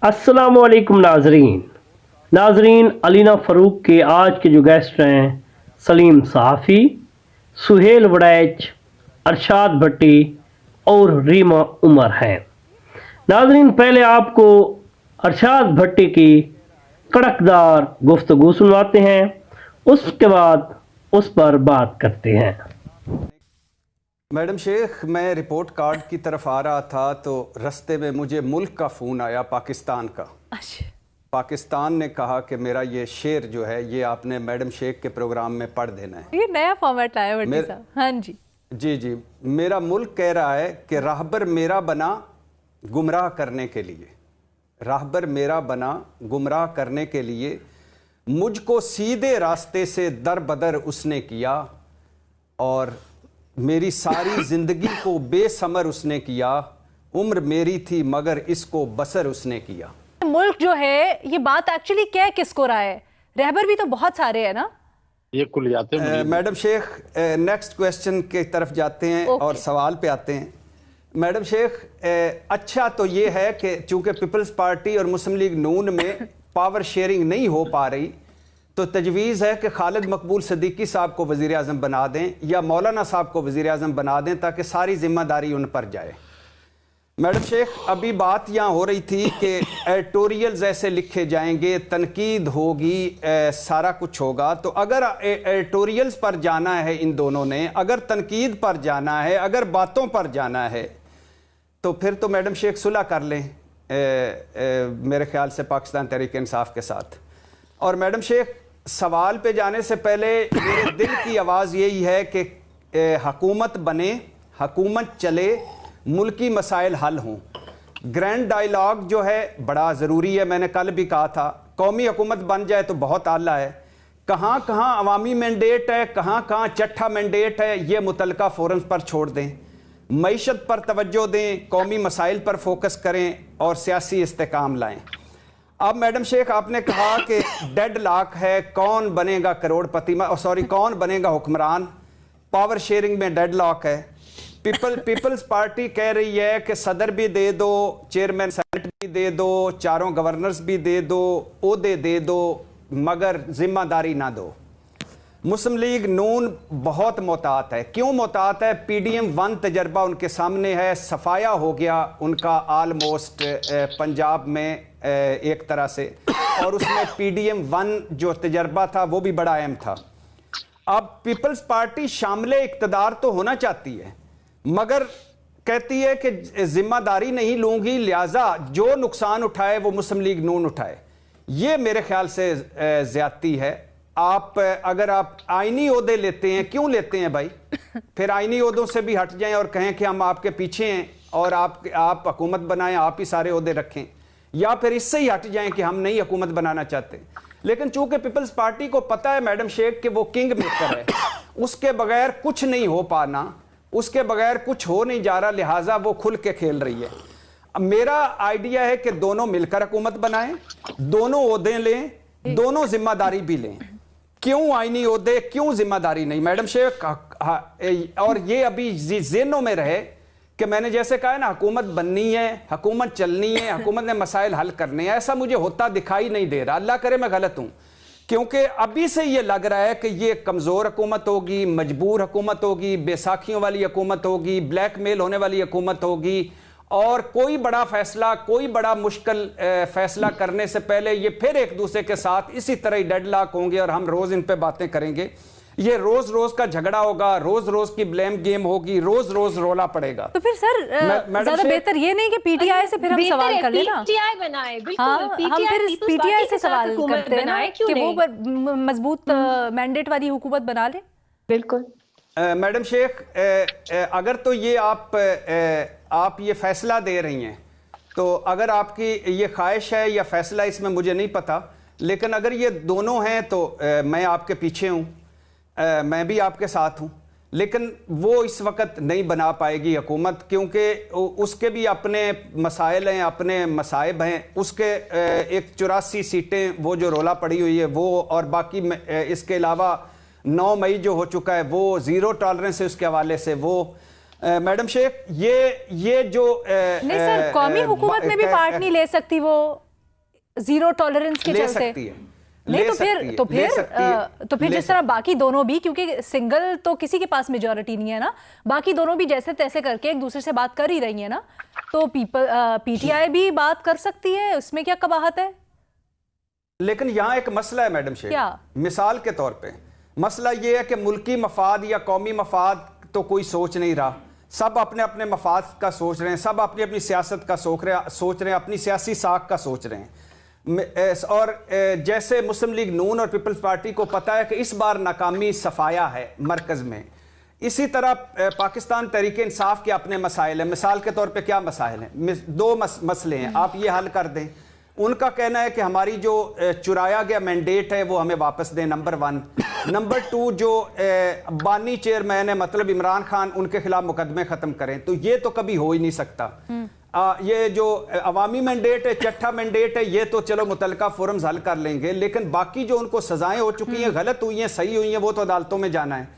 अस्सलामुअलैकुम नाजरीन अलीना फ़ारूक के आज के जो गेस्ट हैं सलीम सहाफ़ी, सुहेल वड़ैच, अरशाद भट्टी और रीमा उमर हैं। नाजरीन, पहले आपको अरशाद भट्टी की कड़कदार गुफ्तगू सुनवाते हैं, उसके बाद उस पर बात करते हैं। मैडम शेख, मैं रिपोर्ट कार्ड की तरफ आ रहा था तो रास्ते में मुझे मुल्क का फ़ोन आया, पाकिस्तान का। पाकिस्तान ने कहा कि मेरा ये शेर जो है ये आपने मैडम शेख के प्रोग्राम में पढ़ देना है। ये नया फॉर्मेट आया भट्टी साहब। हाँ जी जी। मेरा मुल्क कह रहा है कि राहबर मेरा बना गुमराह करने के लिए, राहबर मेरा बना गुमराह करने के लिए, मुझको सीधे रास्ते से दर बदर उसने किया और मेरी सारी ज़िंदगी को बेसमर उसने किया, उम्र मेरी थी मगर इसको बसर उसने किया। मुल्क जो है ये बात एक्चुअली क्या किसको रहा है? रहबर भी तो बहुत सारे हैं ना, ये कुलियातें। मैडम शेख, नेक्स्ट क्वेश्चन के तरफ जाते हैं और सवाल पे आते हैं। मैडम शेख, अच्छा तो ये है कि चूंकि पीपल्स पार्टी और मुस्लिम लीग नून में पावर शेयरिंग नहीं हो पा रही तो तजवीज़ है कि खालिद मकबूल सिद्दीकी साहब को वज़ीर आज़म बना दें या मौलाना साहब को वज़ीर आज़म बना दें ताकि सारी ज़िम्मेदारी उन पर जाए। मैडम शेख, अभी बात यहाँ हो रही थी कि एडिटोरियल्स ऐसे लिखे जाएंगे, तनकीद होगी, सारा कुछ होगा। तो अगर एडिटोरियल्स पर जाना है इन दोनों ने, अगर तनकीद पर जाना है, अगर बातों पर जाना है तो फिर तो मैडम शेख सुलह कर लें मेरे ख्याल से पाकिस्तान तहरीक इंसाफ के साथ। और मैडम शेख, सवाल पे जाने से पहले मेरे दिल की आवाज़ यही है कि हुकूमत बने, हुकूमत चले, मुल्की मसाइल हल हों। ग्रैंड डायलॉग जो है बड़ा ज़रूरी है, मैंने कल भी कहा था। कौमी हुकूमत बन जाए तो बहुत आला है। कहाँ कहाँ अवामी मैंडेट है, कहाँ कहाँ चट्ठा मैंडेट है, ये मुतलका फोरम्स पर छोड़ दें। मईशत पर तवज्जो दें, कौमी मसाइल पर फोकस करें और सियासी इस्तेकाम लाएँ। अब मैडम शेख, आपने कहा कि डेड लॉक है, कौन बनेगा करोड़पति, कौन बनेगा हुक्मरान, पावर शेयरिंग में डेड लॉक है। पीपल्स पार्टी कह रही है कि सदर भी दे दो, चेयरमैन सेनेट भी दे दो, चारों गवर्नर्स भी दे दो, ओहदे दे दो, मगर जिम्मेदारी ना दो। मुस्लिम लीग नून बहुत मोहतात है। क्यों मोहतात है? PDM 1 तजर्बा उनके सामने है, सफाया हो गया उनका ऑलमोस्ट पंजाब में एक तरह से, और उसमें PDM 1 जो तजर्बा था वो भी बड़ा अहम था। अब पीपल्स पार्टी शामिल इक़्तिदार तो होना चाहती है मगर कहती है कि जिम्मेदारी नहीं लूंगी, लिहाजा जो नुकसान उठाए वो मुस्लिम लीग नून उठाए। ये मेरे ख्याल से ज्यादती है। अगर आप आईनी ओहदे लेते हैं, क्यों लेते हैं भाई? फिर आईनी ओहदों से भी हट जाएं और कहें कि हम आपके पीछे हैं और आप हुकूमत बनाएं, आप ही सारे ओहदे रखें, या फिर इससे ही हट जाएं कि हम नहीं हुकूमत बनाना चाहते। लेकिन चूंकि पीपल्स पार्टी को पता है मैडम शेख कि वो किंग मेकर है, उसके बगैर कुछ नहीं हो पाना, उसके बगैर कुछ हो नहीं जा रहा, लिहाजा वो खुल के खेल रही है। अब मेरा आइडिया है कि दोनों मिलकर हुकूमत बनाएं, दोनों ओहदे लें, दोनों जिम्मेदारी भी लें। क्यों आईनी ओहदे, क्यों जिम्मेदारी नहीं? मैडम शेख, और ये अभी ज़हनों में रहे कि मैंने जैसे कहा है ना, हुकूमत बननी है, हुकूमत चलनी है, हुकूमत ने मसाइल हल करने हैं। ऐसा मुझे होता दिखाई नहीं दे रहा। अल्लाह करे मैं गलत हूं, क्योंकि अभी से ये लग रहा है कि ये कमज़ोर हुकूमत होगी, मजबूर हुकूमत होगी, बैसाखियों वाली हुकूमत होगी, ब्लैकमेल होने वाली हुकूमत होगी, और कोई बड़ा फैसला, कोई बड़ा मुश्किल फैसला करने से पहले ये फिर एक दूसरे के साथ इसी तरह ही डेडलॉक होंगे और हम रोज़ इन पे बातें करेंगे। ये रोज रोज का झगड़ा होगा, रोज रोज की ब्लेम गेम होगी, रोज रोज रोला पड़ेगा। तो फिर सर ज्यादा बेहतर ये नहीं कि पीटीआई से फिर हम सवाल कर लेना, पीटीआई बनाए, बिल्कुल हम फिर पीटीआई से सवाल करते हैं ना कि वो मजबूत मैंडेट वाली हुकूमत बना ले। बिल्कुल मैडम शेख, अगर तो ये आप ये फैसला दे रही हैं तो अगर आपकी ये ख्वाहिश है या फैसला, इसमें मुझे नहीं पता, लेकिन अगर ये दोनों हैं तो मैं आपके पीछे हूँ, मैं भी आपके साथ हूँ। लेकिन वो इस वक्त नहीं बना पाएगी हुकूमत, क्योंकि उसके भी अपने मसाइल हैं, अपने मसाइब हैं। उसके एक 84 सीटें वो जो रोला पड़ी हुई है वो, और बाकी इसके अलावा 9 मई जो हो चुका है वो, ज़ीरो टॉलरेंस है उसके हवाले से वो। मैडम शेख, ये जो नहीं सर, कौमी हुकूमत में भी पार्ट नहीं ले सकती वो जीरो टॉलरेंस के ले चलते सकती है, नहीं ले तो सकती है, फिर ले सकती है, तो फिर ले जिस तरह बाकी दोनों भी, क्योंकि सिंगल तो किसी के पास मेजॉरिटी नहीं है ना, बाकी दोनों भी जैसे तैसे करके एक दूसरे से बात कर ही रही है ना, तो पीटीआई भी बात कर सकती है, उसमें क्या कबाहत है? लेकिन यहाँ एक मसला है मैडम शेख, क्या? मिसाल के तौर पे मसला ये है कि मुल्की मफाद या कौमी मफाद तो कोई सोच नहीं रहा, सब अपने अपने मफाद का सोच रहे हैं, सब अपनी अपनी सियासत का सोच रहे हैं, अपनी सियासी साख का सोच रहे हैं। और जैसे मुस्लिम लीग नून और पीपल्स पार्टी को पता है कि इस बार नाकामी सफाया है मरकज़ में, इसी तरह पाकिस्तान तहरीक इंसाफ के अपने मसाइल हैं। मिसाल के तौर पे क्या मसाइल हैं? दो मसले हैं, आप ये हल कर दें। उनका कहना है कि हमारी जो चुराया गया मैंडेट है वो हमें वापस दें, नंबर 1। नंबर 2, जो बानी चेयरमैन है मतलब इमरान खान, उनके खिलाफ मुकदमे ख़त्म करें। तो ये तो कभी हो ही नहीं सकता। ये जो अवामी मैंडेट है, चट्ठा मैंडेट है, ये तो चलो मुतलका फोरम्स हल कर लेंगे, लेकिन बाकी जो उनको सजाएं हो चुकी हैं, गलत हुई हैं, सही हुई हैं, वो तो अदालतों में जाना है।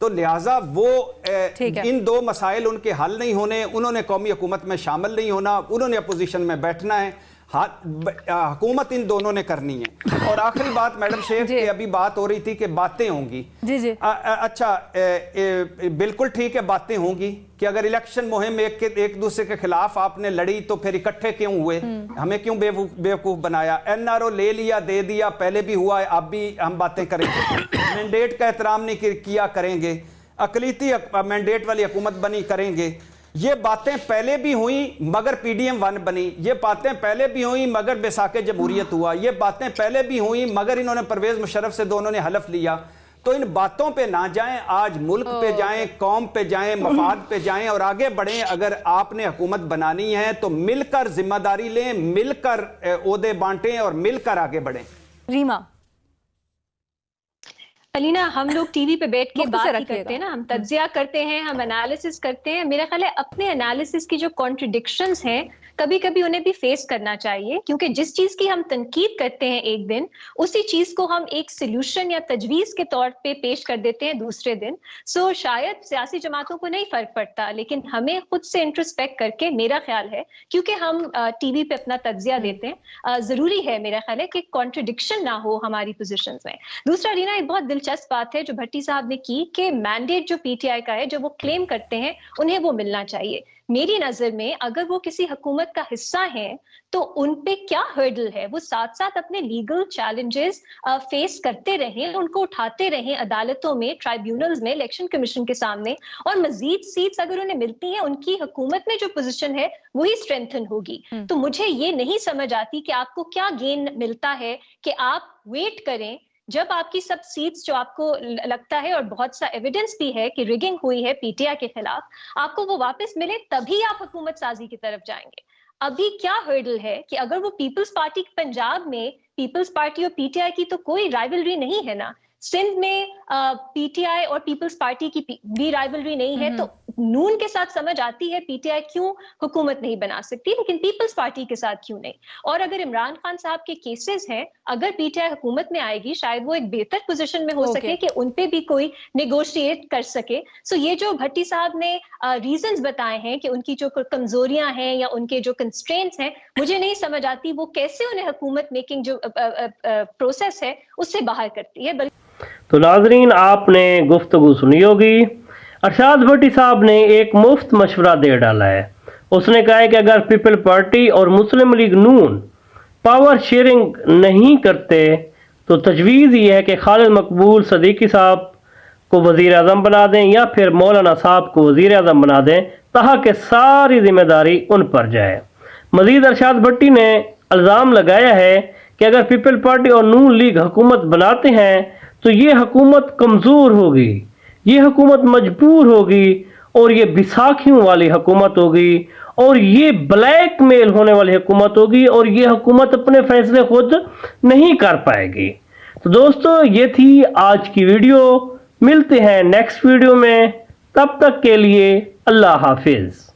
तो लिहाजा वो इन दो मसाइल उनके हल नहीं होने, उन्होंने कौमी हुकूमत में शामिल नहीं होना, उन्होंने अपोजिशन में बैठना है, हुकूमत इन दोनों ने करनी है। और आखिरी बात मैडम शेख की अभी बात हो रही थी कि बातें होंगी, जी। अच्छा, बिल्कुल ठीक है, बातें होंगी कि अगर इलेक्शन मुहिम एक दूसरे के खिलाफ आपने लड़ी तो फिर इकट्ठे क्यों हुए, हमें क्यों बेवकूफ बनाया? एनआरओ ले लिया, दे दिया, पहले भी हुआ है, अब भी हम बातें करेंगे। मैंडेट का एहतराम नहीं किया, करेंगे। अकलीती मैंडेट वाली हुकूमत बनी, करेंगे। ये बातें पहले भी हुई मगर पीडीएम 1 बनी, ये बातें पहले भी हुई मगर बैसाखे जमहूरियत हुआ, ये बातें पहले भी हुई मगर इन्होंने परवेज मुशर्रफ से दोनों ने हलफ लिया। तो इन बातों पे ना जाएं, आज मुल्क पे जाएं, कौम पे जाएं, मफाद पे जाएं और आगे बढ़ें। अगर आपने हुकूमत बनानी है तो मिलकर जिम्मेदारी लें, मिलकर ओहदे बांटें और मिलकर आगे बढ़ें। रीमा, अलीना, हम लोग टीवी पे बैठ के बात ही करते हैं ना, हम तज्जिया करते हैं, हम एनालिसिस करते हैं। मेरा ख्याल है अपने एनालिसिस की जो कॉन्ट्रडिक्शंस हैं कभी कभी उन्हें भी फेस करना चाहिए, क्योंकि जिस चीज की हम तनकीद करते हैं एक दिन, उसी चीज को हम एक सोल्यूशन या तजवीज के तौर पे पेश कर देते हैं दूसरे दिन। सो शायद सियासी जमातों को नहीं फर्क पड़ता, लेकिन हमें खुद से इंट्रोस्पेक्ट करके, मेरा ख्याल है, क्योंकि हम टीवी पे अपना तज्जिया देते हैं, जरूरी है मेरा ख्याल है कि कॉन्ट्रडिक्शन ना हो हमारी पोजिशन में। दूसरा रीना, एक बहुत दिलचस्प बात है जो भट्टी साहब ने की कि मैंडेट जो पीटीआई का है, जो वो क्लेम करते हैं, उन्हें वो मिलना चाहिए। मेरी नजर में अगर वो किसी हुकूमत का हिस्सा हैं तो उन पे क्या हर्डल है? वो साथ साथ अपने लीगल चैलेंजेस फेस करते रहें, उनको उठाते रहें अदालतों में, ट्राइब्यूनल्स में, इलेक्शन कमीशन के सामने, और मजीद सीट्स अगर उन्हें मिलती हैं, उनकी हुकूमत में जो पोजीशन है वही स्ट्रेंथन होगी। तो मुझे ये नहीं समझ आती कि आपको क्या गेन मिलता है कि आप वेट करें जब आपकी सब सीट्स जो आपको लगता है, और बहुत सा एविडेंस भी है कि रिगिंग हुई है पीटीआई के खिलाफ, आपको वो वापस मिले, तभी आप हुकूमत साजी की तरफ जाएंगे। अभी क्या हर्डल है कि अगर वो पीपल्स पार्टी पंजाब में, पीपल्स पार्टी और पीटीआई की तो कोई राइवलरी नहीं है ना, सिंध में पीटीआई और पीपल्स पार्टी की भी राइवलरी नहीं है, तो नून के साथ समझ आती है पीटीआई क्यों हुकूमत नहीं बना सकती, लेकिन पीपल्स पार्टी के साथ क्यों नहीं। और अगर इमरान खान साहब के केसेस हैं, अगर पीटीआई हुकूमत में आएगी, शायद वो एक बेहतर पोजीशन में हो सके कि उन पे भी कोई नेगोशिएट कर सके। सो ये जो भट्टी साहब ने रीजंस बताए हैं कि उनकी जो कमजोरियां हैं या उनके जो कंस्ट्रेंट्स हैं, मुझे नहीं समझ आती वो कैसे उन्हें हुकूमत मेकिंग जो प्रोसेस है उससे बाहर करती है। तो नाजरीन, आपने गुफ्तगू सुनी होगी। अरशाद भट्टी साहब ने एक मुफ्त मशवरा दे डाला है। उसने कहा है कि अगर पीपल पार्टी और मुस्लिम लीग नून पावर शेयरिंग नहीं करते तो तजवीज़ ये है कि खालिद मकबूल सदीकी साहब को वज़ीर आज़म बना दें या फिर मौलाना साहब को वज़ीर आज़म बना दें, ताकि सारी जिम्मेदारी उन पर जाए। मज़ीद अरशाद भट्टी ने इल्ज़ाम लगाया है कि अगर पीपल पार्टी और नून लीग हुकूमत बनाते हैं तो ये हुकूमत कमज़ोर होगी, ये हुकूमत मजबूर होगी और ये बिसाखियों वाली हुकूमत होगी और ये ब्लैक मेल होने वाली हुकूमत होगी और ये हुकूमत अपने फैसले खुद नहीं कर पाएगी। तो दोस्तों, ये थी आज की वीडियो। मिलते हैं नेक्स्ट वीडियो में, तब तक के लिए अल्लाह हाफिज़।